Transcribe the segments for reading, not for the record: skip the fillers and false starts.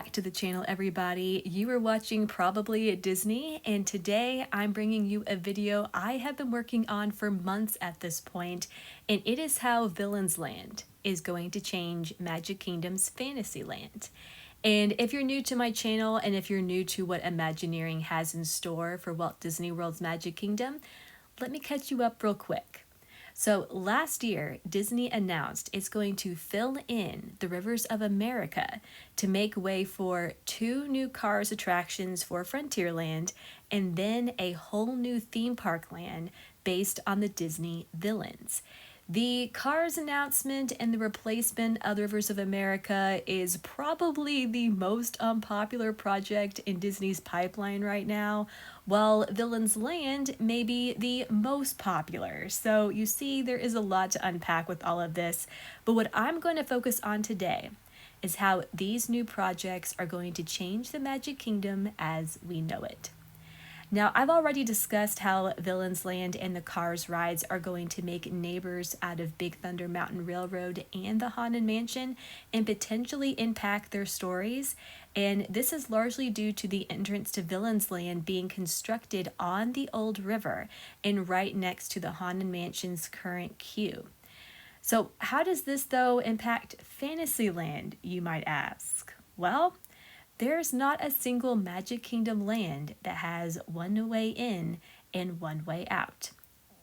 back to the channel, everybody. You are watching Probably at Disney, and today I'm bringing you a video I have been working on for months at this point, and it is how Villains Land is going to change Magic Kingdom's Fantasyland. And if you're new to my channel, and if you're new to what Imagineering has in store for Walt Disney World's Magic Kingdom, let me catch you up real quick. So last year, Disney announced it's going to fill in the rivers of America to make way for 2 new Cars attractions for Frontierland and then a whole new theme park land based on the Disney villains. The Cars announcement and the replacement of the Rivers of America is probably the most unpopular project in Disney's pipeline right now, while Villains Land may be the most popular. So you see, there is a lot to unpack with all of this, but what I'm going to focus on today is how these new projects are going to change the Magic Kingdom as we know it. Now, I've already discussed how Villains Land and the Cars rides are going to make neighbors out of Big Thunder Mountain Railroad and the Haunted Mansion and potentially impact their stories. And this is largely due to the entrance to Villains Land being constructed on the old river and right next to the Haunted Mansion's current queue. So how does this, though, impact Fantasyland, you might ask? Well, there's not a single Magic Kingdom land that has one way in and one way out.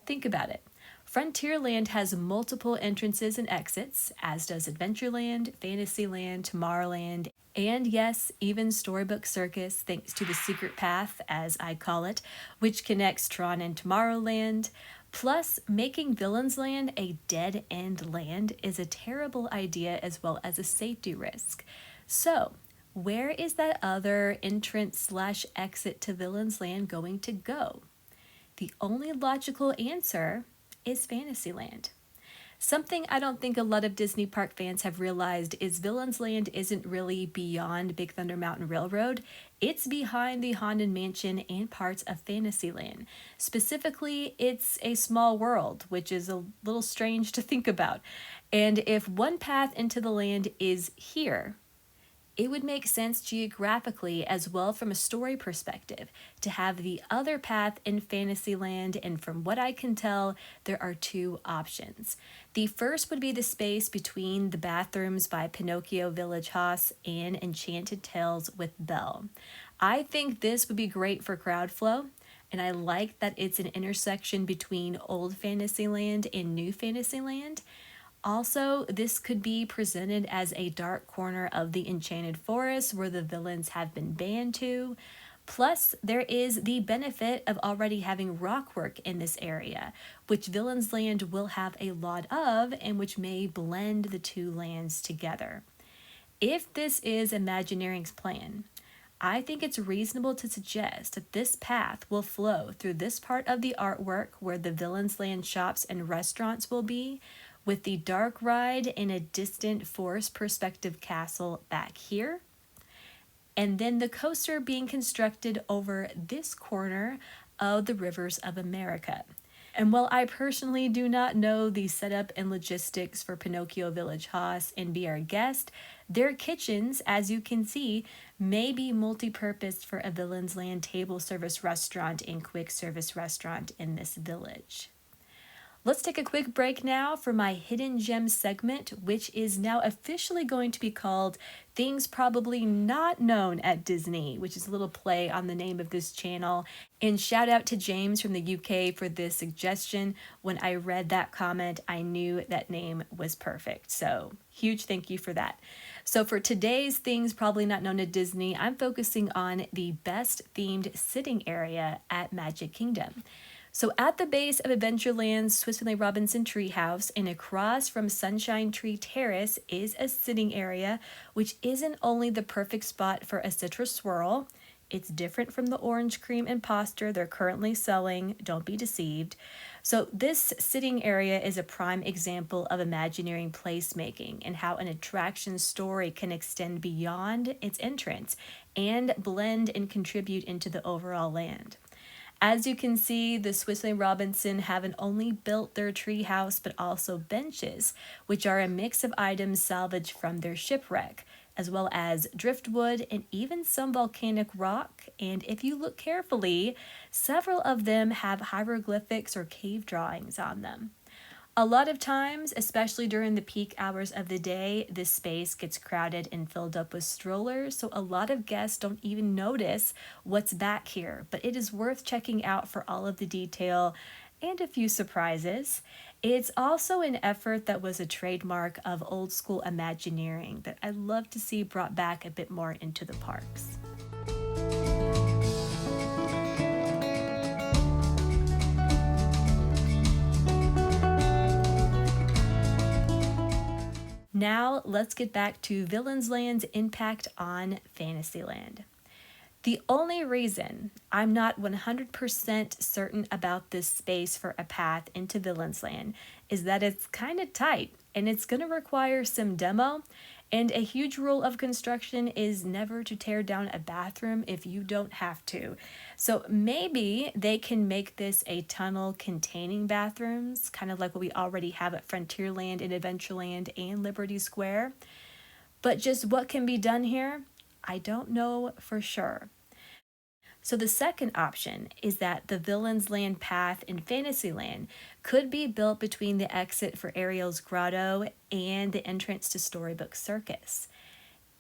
Think about it. Frontierland has multiple entrances and exits, as does Adventureland, Fantasyland, Tomorrowland, and yes, even Storybook Circus, thanks to the Secret Path, as I call it, which connects Tron and Tomorrowland. Plus, making Villains Land a dead-end land is a terrible idea as well as a safety risk. So, where is that other entrance/exit to Villains Land going to go? The only logical answer is Fantasyland. Something I don't think a lot of Disney Park fans have realized is Villains Land isn't really beyond Big Thunder Mountain Railroad. It's behind the Haunted Mansion and parts of Fantasyland. Specifically, it's a small world, which is a little strange to think about. And if one path into the land is here, it would make sense geographically as well from a story perspective to have the other path in Fantasyland, and from what I can tell, there are 2 options. The first would be the space between the bathrooms by Pinocchio Village Haas and Enchanted Tales with Belle. I think this would be great for crowd flow, and I like that it's an intersection between old Fantasyland and new Fantasyland. Also, this could be presented as a dark corner of the Enchanted Forest where the villains have been banned to. Plus, there is the benefit of already having rock work in this area, which Villains Land will have a lot of and which may blend the 2 lands together. If this is Imagineering's plan, I think it's reasonable to suggest that this path will flow through this part of the artwork where the Villains Land shops and restaurants will be, with the dark ride in a distant forest perspective castle back here, and then the coaster being constructed over this corner of the Rivers of America. And while I personally do not know the setup and logistics for Pinocchio Village Haas and Be Our Guest, their kitchens, as you can see, may be multi-purpose for a Villains Land table service restaurant and quick service restaurant in this village. Let's take a quick break now for my Hidden Gem segment, which is now officially going to be called Things Probably Not Known at Disney, which is a little play on the name of this channel. And shout out to James from the UK for this suggestion. When I read that comment, I knew that name was perfect. So huge thank you for that. So for today's Things Probably Not Known at Disney, I'm focusing on the best themed sitting area at Magic Kingdom. So at the base of Adventureland's Swiss Family Robinson Treehouse and across from Sunshine Tree Terrace is a sitting area, which isn't only the perfect spot for a citrus swirl, it's different from the orange cream imposter they're currently selling, don't be deceived. So this sitting area is a prime example of Imagineering placemaking and how an attraction story can extend beyond its entrance and blend and contribute into the overall land. As you can see, the Swiss Family Robinson haven't only built their treehouse, but also benches, which are a mix of items salvaged from their shipwreck. as well as driftwood and even some volcanic rock. And if you look carefully, several of them have hieroglyphics or cave drawings on them. A lot of times, especially during the peak hours of the day, this space gets crowded and filled up with strollers, so a lot of guests don't even notice what's back here, but it is worth checking out for all of the detail and a few surprises. It's also an effort that was a trademark of old school Imagineering that I'd love to see brought back a bit more into the parks. Now, let's get back to Villains Land's impact on Fantasyland. The only reason I'm not 100% certain about this space for a path into Villains Land is that it's kind of tight and it's going to require some demo. And a huge rule of construction is never to tear down a bathroom if you don't have to. So maybe they can make this a tunnel containing bathrooms, kind of like what we already have at Frontierland and Adventureland and Liberty Square. But just what can be done here, I don't know for sure. So the second option is that the Villains Land path in Fantasyland could be built between the exit for Ariel's Grotto and the entrance to Storybook Circus.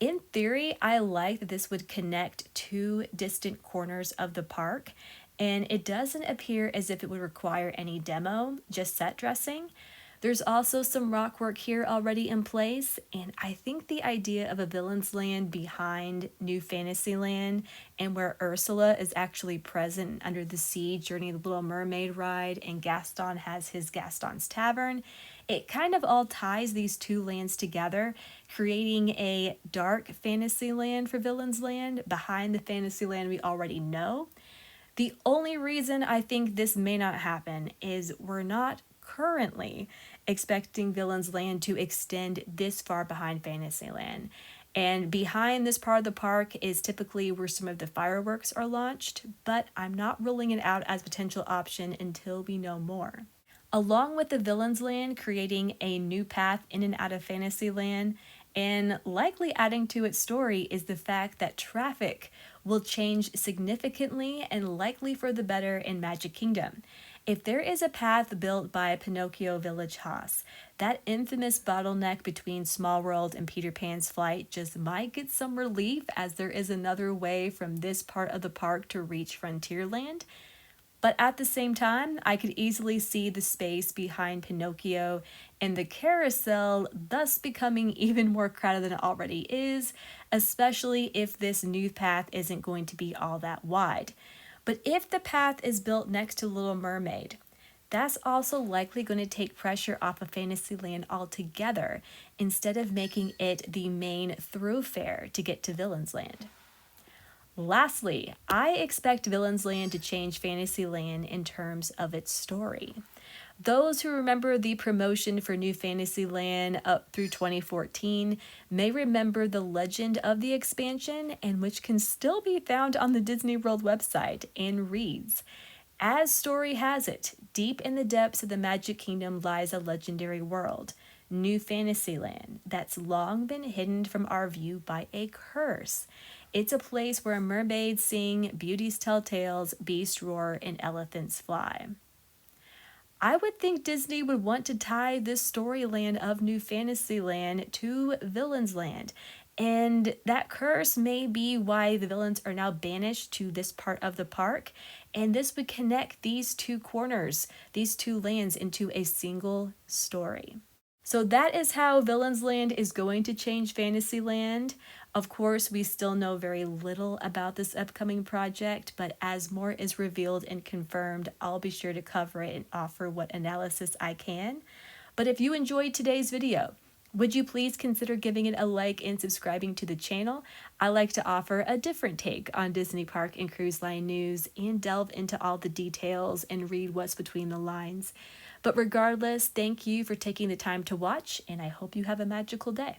In theory, I like that this would connect two distant corners of the park, and it doesn't appear as if it would require any demo, just set dressing. There's also some rock work here already in place, and I think the idea of a Villains Land behind New Fantasyland and where Ursula is actually present under the sea during the Little Mermaid ride and Gaston has his Gaston's Tavern, it kind of all ties these two lands together, creating a dark Fantasyland for Villains Land behind the Fantasyland we already know. The only reason I think this may not happen is we're not currently expecting Villains Land to extend this far behind Fantasyland. And behind this part of the park is typically where some of the fireworks are launched, but I'm not ruling it out as a potential option until we know more. Along with the Villains Land creating a new path in and out of Fantasyland, and likely adding to its story is the fact that traffic will change significantly and likely for the better in Magic Kingdom. If there is a path built by Pinocchio Village Haas, that infamous bottleneck between Small World and Peter Pan's Flight just might get some relief, as there is another way from this part of the park to reach Frontierland. But at the same time, I could easily see the space behind Pinocchio and the carousel thus becoming even more crowded than it already is, especially if this new path isn't going to be all that wide. But if the path is built next to Little Mermaid, that's also likely going to take pressure off of Fantasyland altogether, instead of making it the main thoroughfare to get to Villains Land. Lastly, I expect Villains Land to change Fantasyland in terms of its story. Those who remember the promotion for New Fantasyland up through 2014 may remember the legend of the expansion, and which can still be found on the Disney World website, and reads, "As story has it, deep in the depths of the Magic Kingdom lies a legendary world, New Fantasyland, that's long been hidden from our view by a curse. It's a place where mermaids sing, beauties tell tales, beasts roar, and elephants fly." I would think Disney would want to tie this storyland of New Fantasyland to Villains Land, and that curse may be why the villains are now banished to this part of the park, and this would connect these two corners, these two lands, into a single story. So that is how Villains Land is going to change Fantasyland. Of course, we still know very little about this upcoming project, but as more is revealed and confirmed, I'll be sure to cover it and offer what analysis I can. But if you enjoyed today's video, would you please consider giving it a like and subscribing to the channel? I like to offer a different take on Disney Park and Cruise Line news and delve into all the details and read what's between the lines. But regardless, thank you for taking the time to watch, and I hope you have a magical day.